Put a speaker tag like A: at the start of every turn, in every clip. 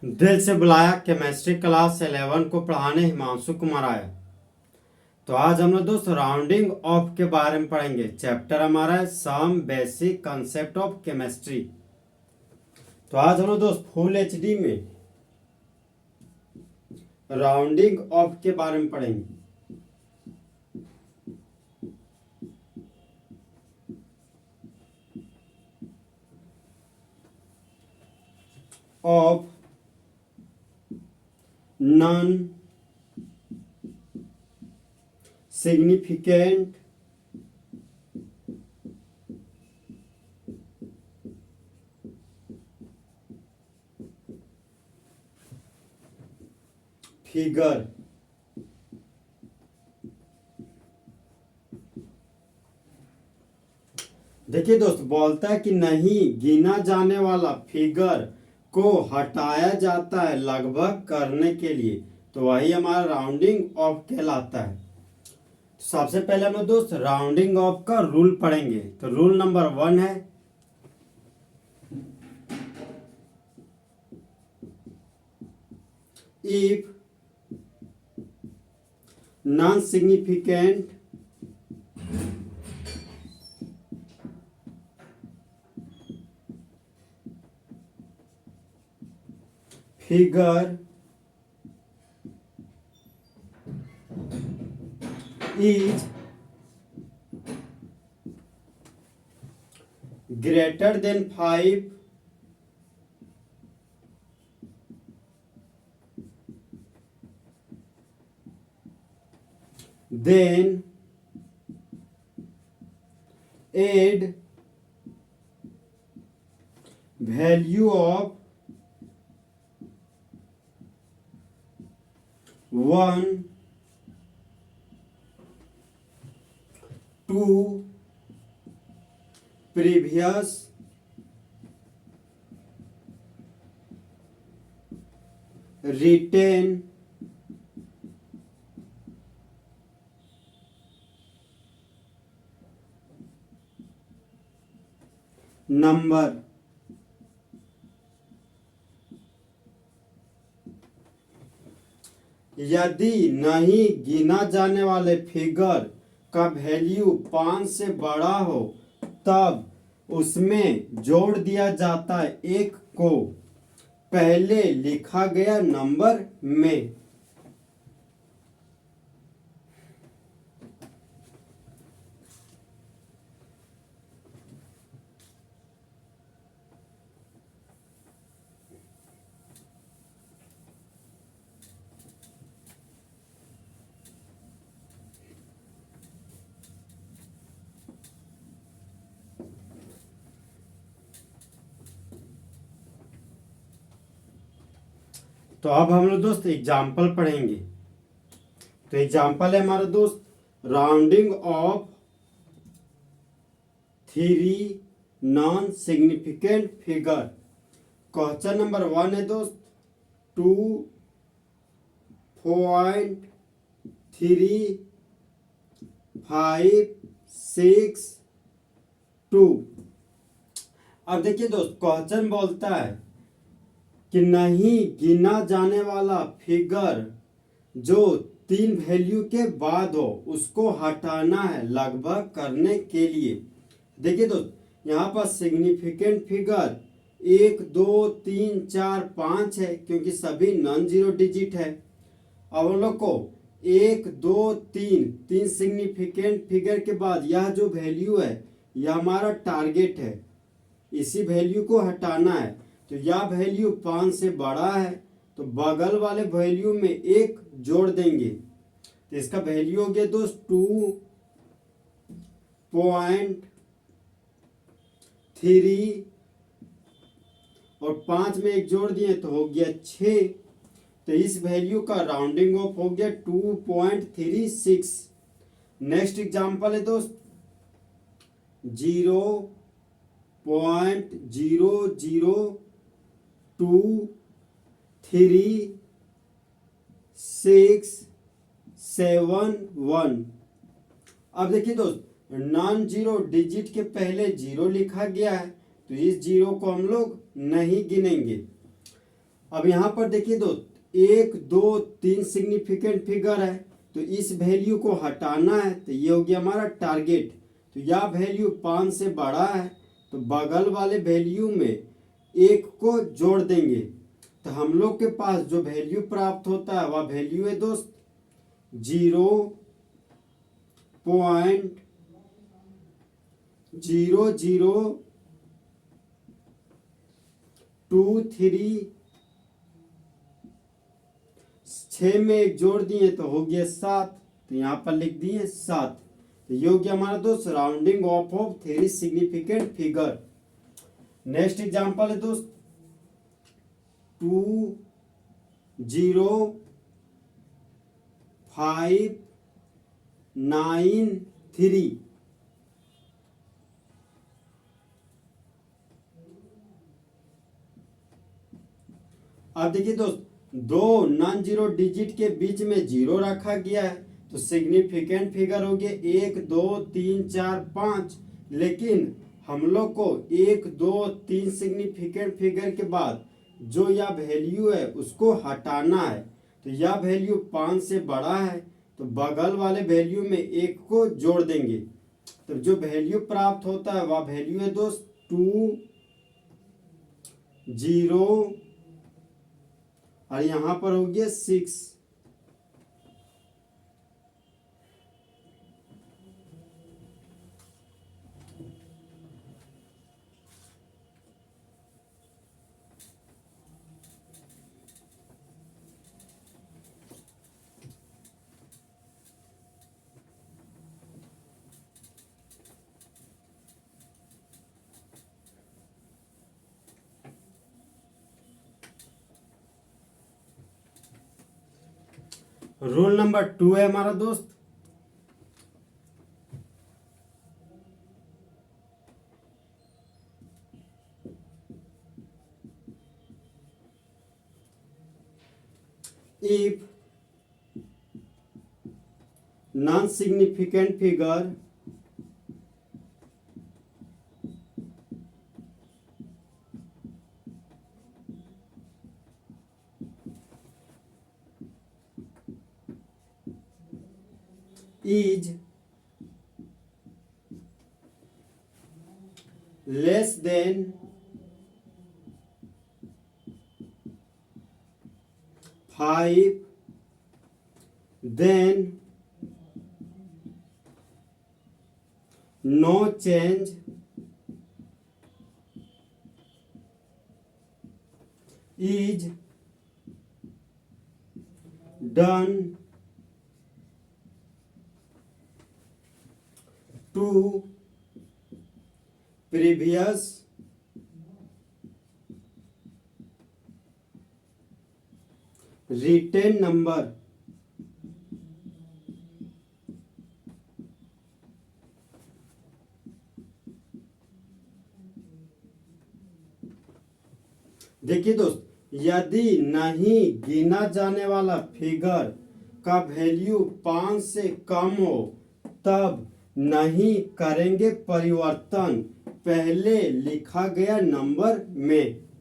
A: दिल से बुलाया केमिस्ट्री क्लास 11 को पढ़ाने हिमांशु कुमार आया। तो आज हम लोग दोस्त राउंडिंग ऑफ के बारे में पढ़ेंगे। चैप्टर हमारा है some basic concept of chemistry. तो आज हम लोग दोस्त फुल एचडी में राउंडिंग ऑफ के बारे में पढ़ेंगे। ऑफ नॉन सिग्निफिकेंट फिगर देखिए दोस्त, बोलता है कि नहीं गिना जाने वाला फिगर को हटाया जाता है लगभग करने के लिए, तो वही हमारा राउंडिंग ऑफ कहलाता है। तो सबसे पहले हम लोग दोस्त राउंडिंग ऑफ का रूल पढ़ेंगे। तो रूल नंबर 1 है if non significant figure is greater than 5 then add value of 1 to previous written number। यदि नहीं गिना जाने वाले फिगर का वैल्यू 5 से बड़ा हो तब उसमें जोड़ दिया जाता है 1 को पहले लिखा गया नंबर में। तो अब हम लोग दोस्त एग्जाम्पल पढ़ेंगे। तो एग्जाम्पल है हमारा दोस्त rounding of 3 non significant figure. Question number 1 है दोस्त 2.3562। अब देखिए दोस्त, क्वेश्चन बोलता है कि नहीं गिना जाने वाला फिगर जो 3 वैल्यू के बाद हो उसको हटाना है लगभग करने के लिए। देखिए दोस्त, यहाँ पर सिग्निफिकेंट फिगर 1 2 3 4 5 है क्योंकि सभी नॉन जीरो डिजिट है। अब हम लोग को 1 2 3 सिग्निफिकेंट फिगर के बाद यह जो वैल्यू है यह हमारा टारगेट है, इसी वैल्यू को हटाना है। तो यह वैल्यू 5 से बड़ा है तो बगल वाले वैल्यू में 1 जोड़ देंगे, तो इसका वैल्यू हो गया दोस्त 2.3 और 5 में 1 जोड़ दिए तो हो गया 6। तो इस वैल्यू का राउंडिंग ऑफ हो गया 2.36। नेक्स्ट एग्जांपल है दोस्त 0.0023671। अब देखिए दोस्त, नॉन जीरो डिजिट के पहले 0 लिखा गया है तो इस 0 को हम लोग नहीं गिनेंगे। अब यहाँ पर देखिए दोस्त 1 2 3 सिग्निफिकेंट फिगर है, तो इस वैल्यू को हटाना है, तो ये हो गया हमारा टारगेट। तो यह वैल्यू 5 से बड़ा है तो बगल वाले वैल्यू में 1 को जोड़ देंगे। तो हम लोग के पास जो वैल्यू प्राप्त होता है वह वैल्यू है दोस्त 0.0023। 6 में 1 जोड़ दिए तो हो गया 7, तो यहाँ पर लिख दिए 7। तो ये हो गया हमारा दोस्त rounding of 3 significant figure. Next example है दोस्त 20593। अब देखिए दोस्त दो नॉन जीरो डिजिट के बीच में जीरो रखा गया है, तो सिग्निफिकेंट फिगर हो गया 1 2 3 4 5। लेकिन हम लोग को 1 2 3 सिग्निफिकेंट फिगर के बाद जो यह वैल्यू है उसको हटाना है, तो यह वैल्यू 5 से बड़ा है तो बगल वाले वैल्यू में 1 को जोड़ देंगे। तो जो वैल्यू प्राप्त होता है वह वैल्यू है दोस्त 2 0 और यहां पर हो गया 6। रूल नंबर 2 है हमारा दोस्त if non-significant figure is less than 5, then no change is done to previous written number। देखिए दोस्त यदि नहीं गिना जाने वाला फिगर का वैल्यू 5 से कम हो तब नहीं करेंगे परिवर्तन पहले लिखा गया नंबर में।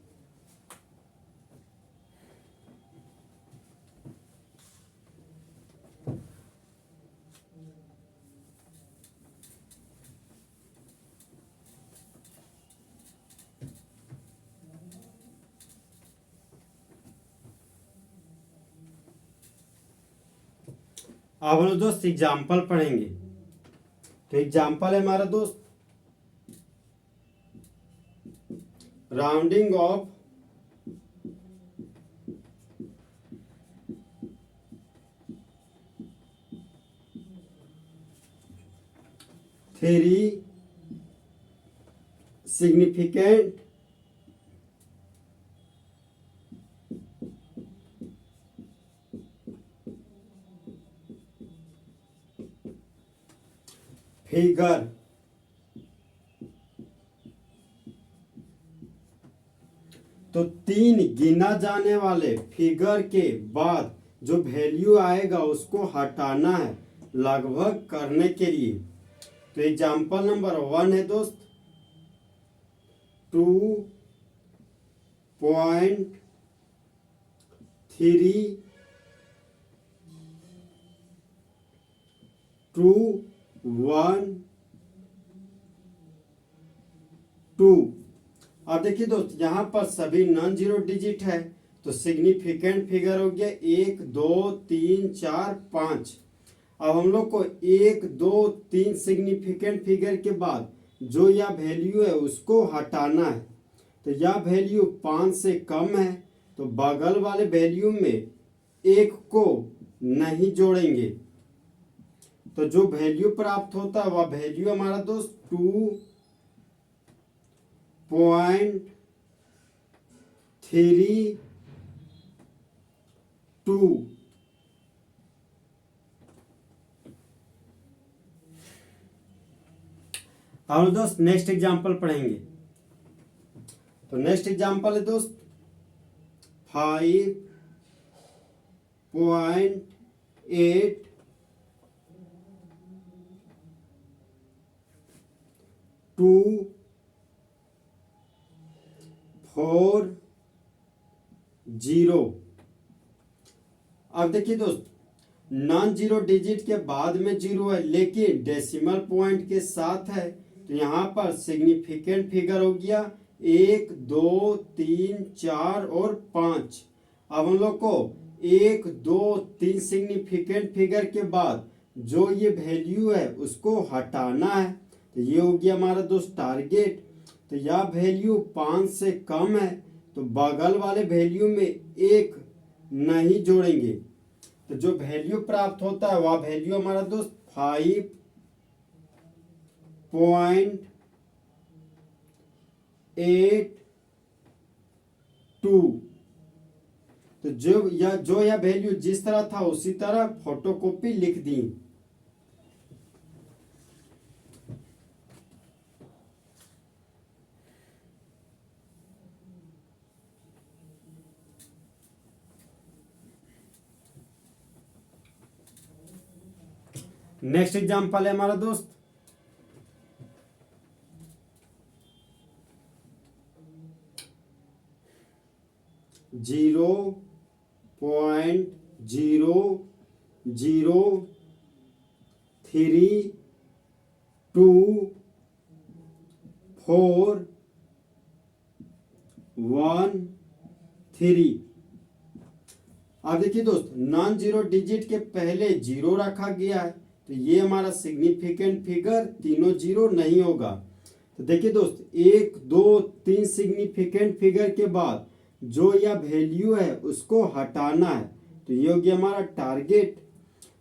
A: अब हम लोग दोस्त एग्जाम्पल पढ़ेंगे। तो एग्जाम्पल है हमारा दोस्त rounding of three significant figure. तो 3 गिना जाने वाले फिगर के बाद जो वैल्यू आएगा उसको हटाना है लगभग करने के लिए। तो एग्जाम्पल नंबर 1 है दोस्त 2.5 3 2 1 2। अब देखिए दोस्त, यहाँ पर सभी नॉन जीरो डिजिट है, तो सिग्निफिकेंट फिगर हो गया 1 2 3 4 5। अब हम लोग को 1 2 3 सिग्निफिकेंट फिगर के बाद जो यह वैल्यू है उसको हटाना है। तो यह वैल्यू 5 से कम है, तो बगल वाले वैल्यू में 1 को नहीं जोड़ेंगे। तो जो वैल्यू प्राप्त होता है वह वैल्यू हमारा दोस्त 2.32। हम दोस्त नेक्स्ट एग्जांपल पढ़ेंगे। तो नेक्स्ट एग्जांपल है दोस्त 5.8 2 4 0। अब देखिए दोस्त, नॉन जीरो डिजिट के बाद में जीरो है लेकिन डेसिमल पॉइंट के साथ है, तो यहाँ पर सिग्निफिकेंट फिगर हो गया 1 2 3 4 और 5। अब हम लोग को 1 2 3 सिग्निफिकेंट फिगर के बाद जो ये वैल्यू है उसको हटाना है। तो ये हो गया हमारा दोस्त टारगेट। तो यह वैल्यू 5 से कम है, तो बगल वाले वैल्यू में 1 नहीं जोड़ेंगे। तो जो वैल्यू प्राप्त होता है वह वैल्यू हमारा दोस्त 5.82। तो जो यह वैल्यू जिस तरह था उसी तरह फोटोकॉपी लिख दी। नेक्स्ट एग्जांपल है हमारा दोस्त 0.0324713। अब देखिए दोस्त, नॉन जीरो डिजिट के पहले जीरो रखा गया है, तो ये हमारा सिग्निफिकेंट फिगर तीनों जीरो नहीं होगा। तो देखिए दोस्त, 1 2 3 सिग्निफिकेंट फिगर के बाद जो यह वैल्यू है उसको हटाना है। तो ये हो गया हमारा टारगेट।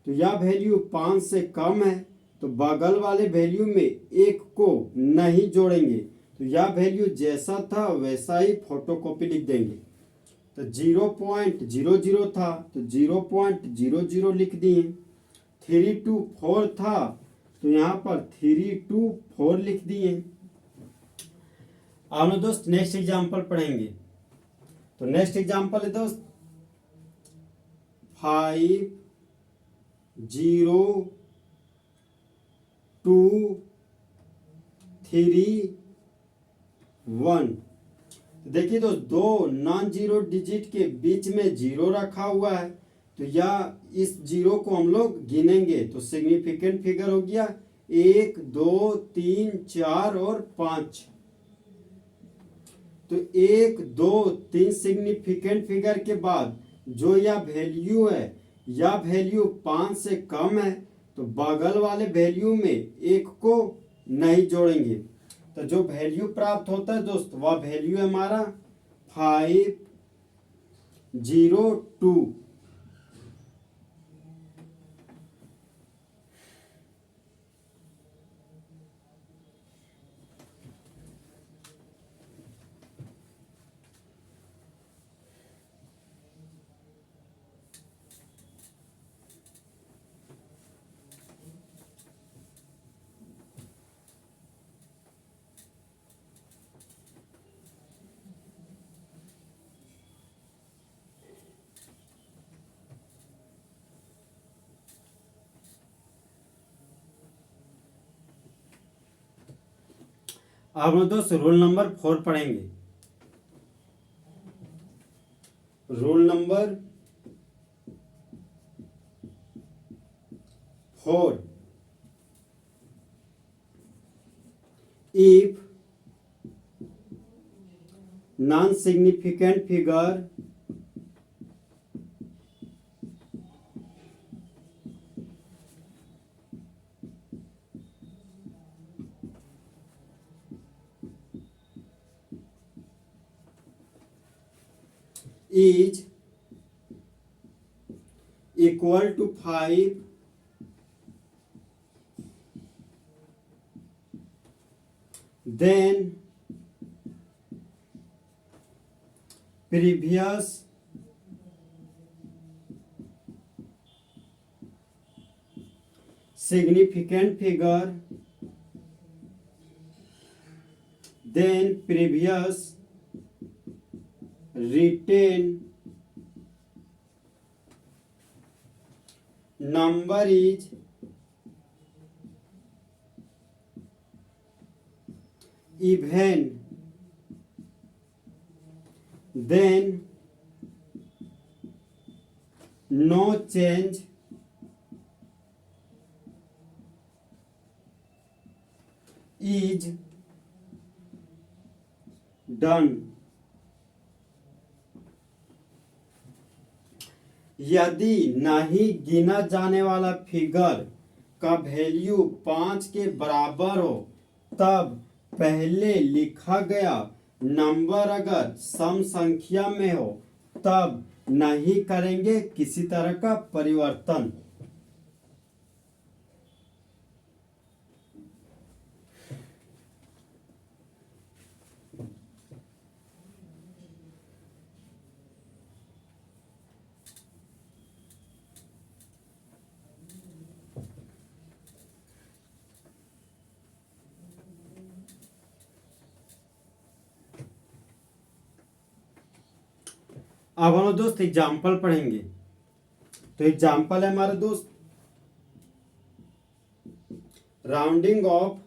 A: तो यह वैल्यू 5 से कम है, तो बगल वाले वैल्यू में 1 को नहीं जोड़ेंगे। तो यह वैल्यू जैसा था वैसा ही फोटोकॉपी लिख देंगे। तो 0.00 था तो 0.00 लिख दिए। 324 था तो यहाँ पर 324 लिख दिए। अब हम दोस्त नेक्स्ट एग्जांपल पढ़ेंगे। तो नेक्स्ट एग्जांपल है दोस्त 5.0.2.3.1। देखिए दोस्त, दो नॉन जीरो डिजिट के बीच में जीरो रखा हुआ है, तो या इस जीरो को हम लोग गिनेंगे। तो सिग्निफिकेंट फिगर हो गया 1 2 3 4 और 5। तो 1 2 3 सिग्निफिकेंट फिगर के बाद जो यह वैल्यू है, यह वैल्यू 5 से कम है, तो बगल वाले वैल्यू में 1 को नहीं जोड़ेंगे। तो जो वैल्यू प्राप्त होता है दोस्त वह वैल्यू है हमारा 502। अब हम दोस्त रोल नंबर 4 पढ़ेंगे। Roll number 4 if non-significant figure is equal to 5, then previous significant figure, then previous written number is even, then no change is done. यदि नहीं गिना जाने वाला फिगर का वैल्यू 5 के बराबर हो तब पहले लिखा गया नंबर अगर सम संख्या में हो तब नहीं करेंगे किसी तरह का परिवर्तन। अब हम दोस्त एग्जाम्पल पढ़ेंगे। तो एग्जाम्पल है हमारे दोस्त rounding off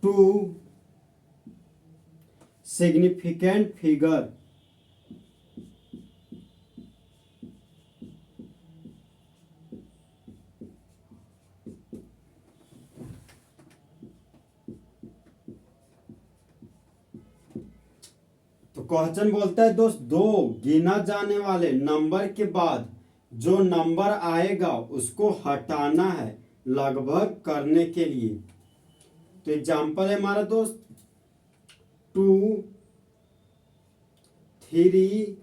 A: to significant figure question बोलता है दोस्त दो गिना जाने वाले नंबर के बाद जो नंबर आएगा उसको हटाना है लगभग करने के लिए। तो एग्जाम्पल है हमारा दोस्त 2 3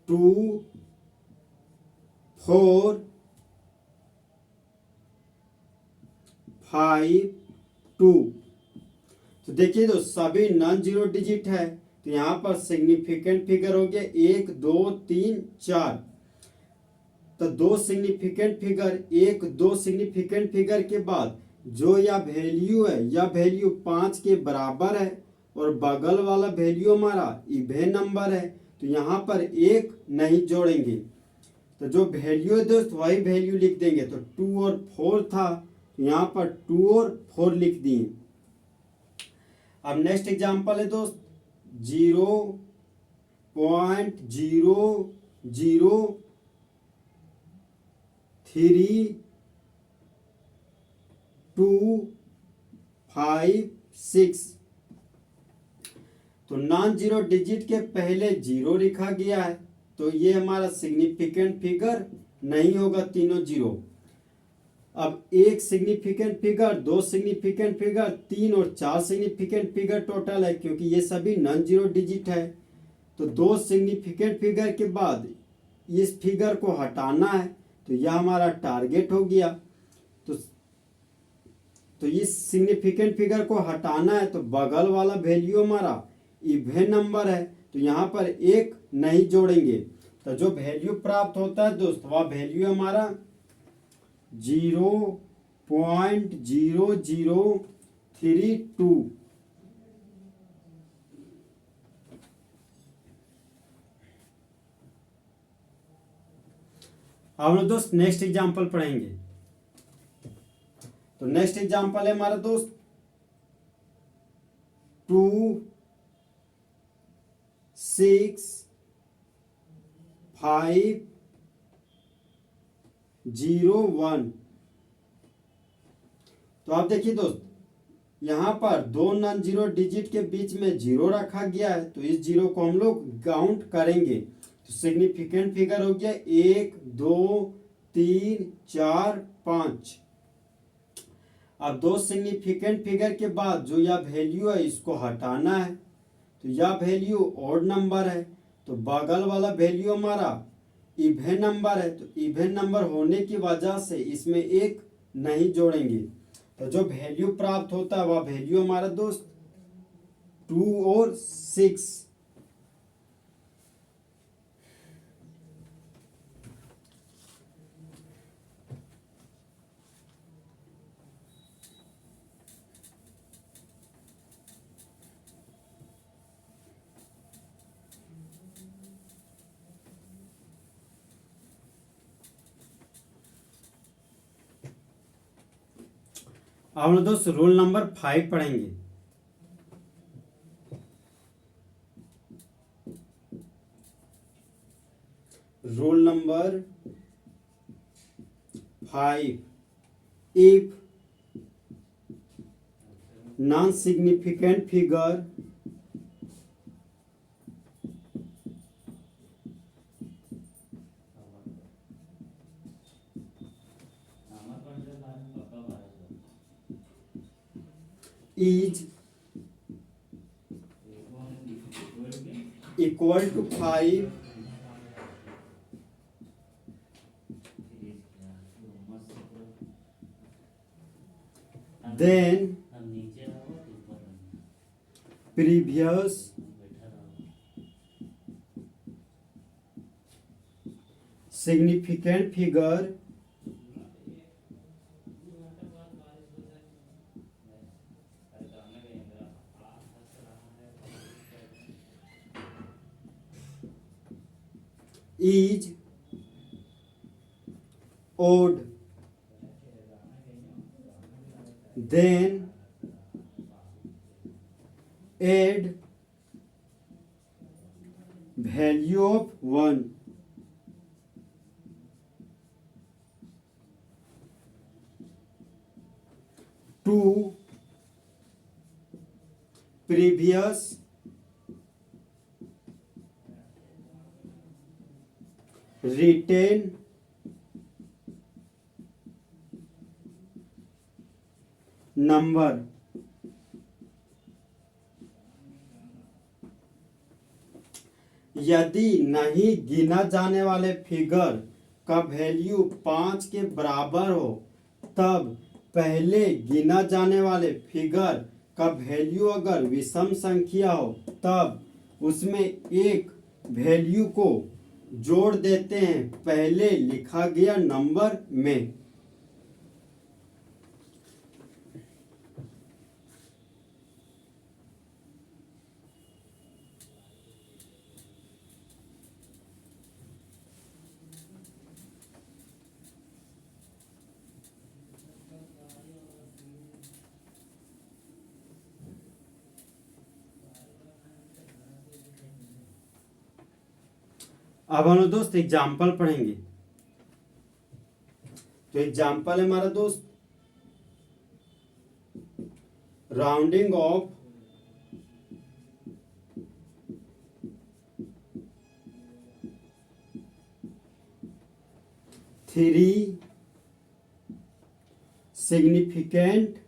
A: 2 4 5 2। तो देखिए दोस्त सभी नॉन जीरो डिजिट है तो यहां पर सिग्निफिकेंट फिगर हो गया 1 2 3 4। तो दो सिग्निफिकेंट फिगर 1 2 सिग्निफिकेंट फिगर के बाद जो यह वैल्यू है यह वैल्यू 5 के बराबर है और बगल वाला वैल्यू हमारा इवन नंबर है तो यहाँ पर 1 नहीं जोड़ेंगे। तो जो वैल्यू है दोस्त वही वैल्यू लिख देंगे। तो 2 और 4 था तो यहाँ पर 2 और 4 लिख दिए। अब नेक्स्ट एग्जांपल है दोस्त 0.0035256। तो नॉन जीरो डिजिट के पहले 0 लिखा गया है तो ये हमारा सिग्निफिकेंट फिगर नहीं होगा, तीनों 0। अब एक सिग्निफिकेंट फिगर, दो सिग्निफिकेंट फिगर, 3 और 4 सिग्निफिकेंट फिगर टोटल है क्योंकि ये सभी नॉन जीरो डिजिट है। तो दो सिग्निफिकेंट फिगर के बाद इस फिगर को हटाना है तो यह हमारा टारगेट हो गया। तो इस सिग्निफिकेंट फिगर को हटाना है तो बगल वाला वैल्यू हमारा इवन नंबर है तो यहाँ पर 1 नहीं जोड़ेंगे। तो जो वैल्यू प्राप्त होता है दोस्त वह वैल्यू हमारा 0.0032। अब हम दोस्त नेक्स्ट एग्जांपल पढ़ेंगे। तो नेक्स्ट एग्जांपल है हमारा दोस्त 2 6 5 0 1। तो आप देखिए दोस्त, यहां पर दो नॉन जीरो डिजिट के बीच में जीरो रखा गया है, तो इस जीरो को हम लोग काउंट करेंगे। तो सिग्निफिकेंट फिगर हो गया 1 2 3 4 5। अब दो सिग्निफिकेंट फिगर के बाद जो यह वैल्यू है इसको हटाना है, तो यह वैल्यू ऑड नंबर है, तो बगल वाला वैल्यू हमारा इवन नंबर है, तो इवन नंबर होने की वजह से इसमें एक नहीं जोड़ेंगे, तो जो वैल्यू प्राप्त होता है वह वैल्यू हमारा दोस्त 2 और 6। अब हम लोग दोस्त रूल नंबर 5 पढ़ेंगे। Rule number 5, if non significant figure is equal to 5, then previous significant figure is odd, then add value of 1। to previous written number। यदि नहीं गिना जाने वाले फिगर का वैल्यू 5 के बराबर हो, तब पहले गिना जाने वाले फिगर का वैल्यू अगर विषम संख्या हो, तब उसमें एक वैल्यू को जोड़ देते हैं पहले लिखा गया नंबर में। अब हम लोग दोस्त एग्जाम्पल पढ़ेंगे। तो एग्जाम्पल है हमारा दोस्त rounding of three significant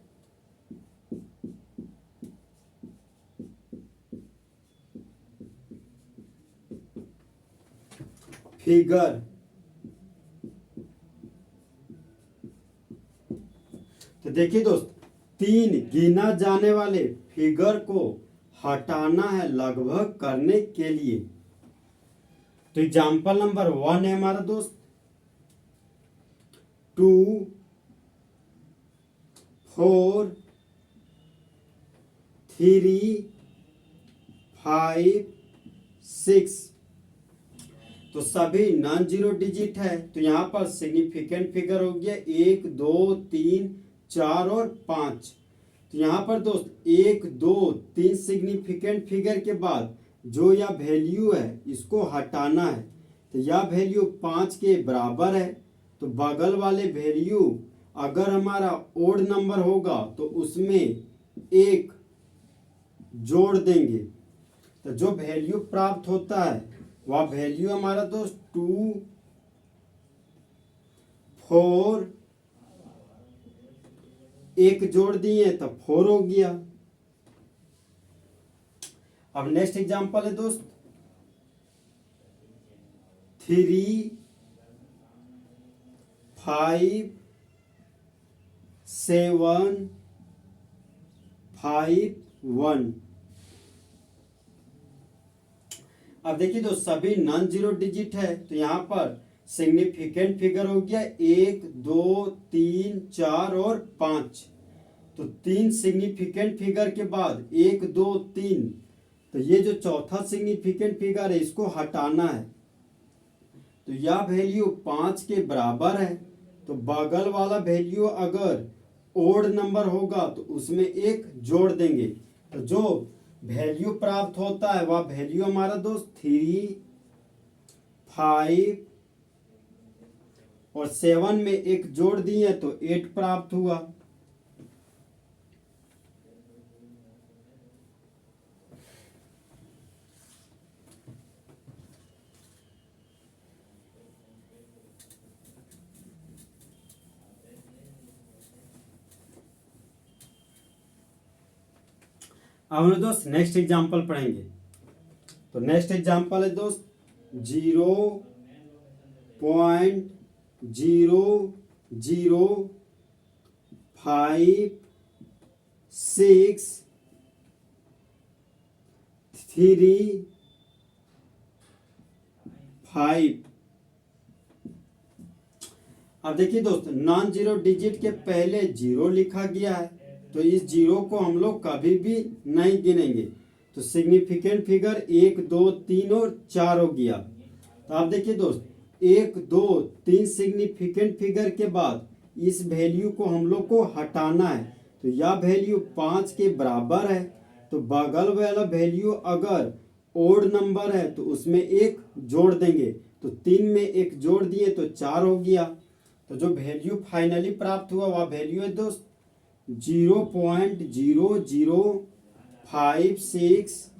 A: figure. तो देखिए दोस्त, तीन गिना जाने वाले फिगर को हटाना है लगभग करने के लिए। तो एग्जाम्पल नंबर 1 है हमारा दोस्त 2 4 3 5 6। तो सभी नॉन जीरो डिजिट है, तो यहां पर सिग्निफिकेंट फिगर हो गया 1 2 3 4 और 5। तो तो यहाँ पर दोस्त 1 2 3 सिग्निफिकेंट फिगर के बाद जो यह वैल्यू है इसको हटाना है। तो यह वैल्यू 5 के बराबर है, तो बगल वाले वैल्यू अगर हमारा ओड नंबर होगा तो उसमें 1 जोड़ देंगे। तो जो वैल्यू प्राप्त होता है वह वैल्यू हमारा दोस्त 2 4, 1 जोड़ दिए तो 4 हो गया। अब नेक्स्ट एग्जांपल है दोस्त 3 5 7 5 1। अब देखिए दोस्त सभी नॉन जीरो डिजिट है, तो यहाँ पर सिग्निफिकेंट फिगर हो गया 1 2 3 4 और 5। तो 3 सिग्निफिकेंट फिगर के बाद 1 2 3, तो ये जो चौथा सिग्निफिकेंट फिगर है इसको हटाना है। तो यह वैल्यू 5 के बराबर है, तो बगल वाला वैल्यू अगर ओड नंबर होगा तो उसमें 1 जोड़ देंगे। तो जो वैल्यू प्राप्त होता है वह वैल्यू हमारा दोस्त 3 5 और 7 में 1 जोड़ दिए तो 8 प्राप्त हुआ। अब हम दोस्त नेक्स्ट एग्जांपल पढ़ेंगे। तो नेक्स्ट एग्जांपल है दोस्त 0.05635। अब देखिए दोस्त नॉन जीरो डिजिट के पहले 0 लिखा गया है, तो इस 0 को हम लोग कभी भी नहीं गिनेंगे। तो सिग्निफिकेंट फिगर 1 2 3 और 4 हो गया। तो आप देखिए दोस्त 1 2 3 सिग्निफिकेंट फिगर के बाद इस वैल्यू को हम लोग को हटाना है। तो यह वैल्यू 5 के बराबर है, तो बगल वाला वैल्यू अगर ओड नंबर है तो उसमें 1 जोड़ देंगे। तो 3 में 1 जोड़ दिए तो 4 हो गया। तो जो वैल्यू फाइनली प्राप्त हुआ वह वैल्यू है दोस्त 0.0056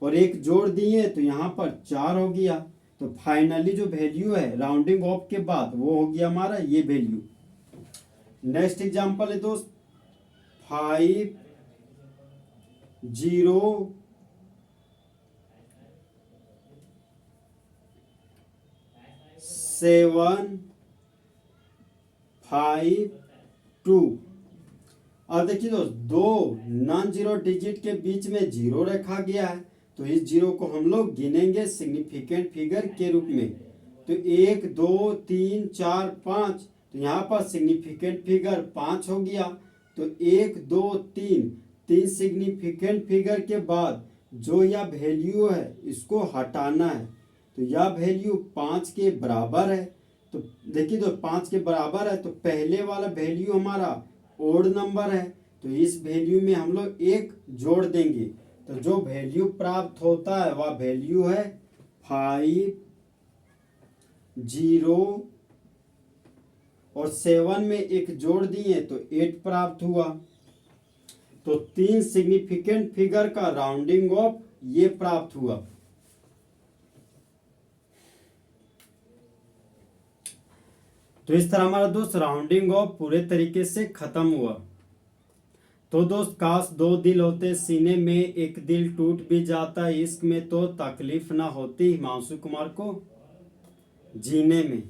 A: और 1 जोड़ दिए तो यहाँ पर 4 हो गया। तो फाइनली जो वैल्यू है राउंडिंग ऑफ के बाद वो हो गया हमारा ये वैल्यू। नेक्स्ट एग्जांपल है दोस्त 5 0 7 5 2। अब देखिए दोस्त दो नॉन जीरो डिजिट के बीच में 0 रखा गया है, तो इस 0 को हम लोग गिनेंगे सिग्निफिकेंट फिगर के रूप में। तो 1 2 3 4 5, तो यहाँ पर सिग्निफिकेंट फिगर 5 हो गया। तो 1 2 3 सिग्निफिकेंट फिगर के बाद जो यह वैल्यू है इसको हटाना है। तो यह वैल्यू 5 के बराबर है। तो देखिए तो 5 के बराबर है, तो पहले वाला वैल्यू हमारा ओड नंबर है, तो इस वैल्यू में हम लोग 1 जोड़ देंगे। तो जो वैल्यू प्राप्त होता है वह वैल्यू है 5 0 और 7 में 1 जोड़ दिए तो 8 प्राप्त हुआ। तो 3 सिग्निफिकेंट फिगर का राउंडिंग ऑफ ये प्राप्त हुआ। तो इस तरह हमारा दोस्त राउंडिंग ऑफ पूरे तरीके से खत्म हुआ। तो दोस्त काश 2 दिल होते सीने में, एक दिल टूट भी जाता इश्क में, तो तकलीफ ना होती हिमांशु कुमार को जीने में।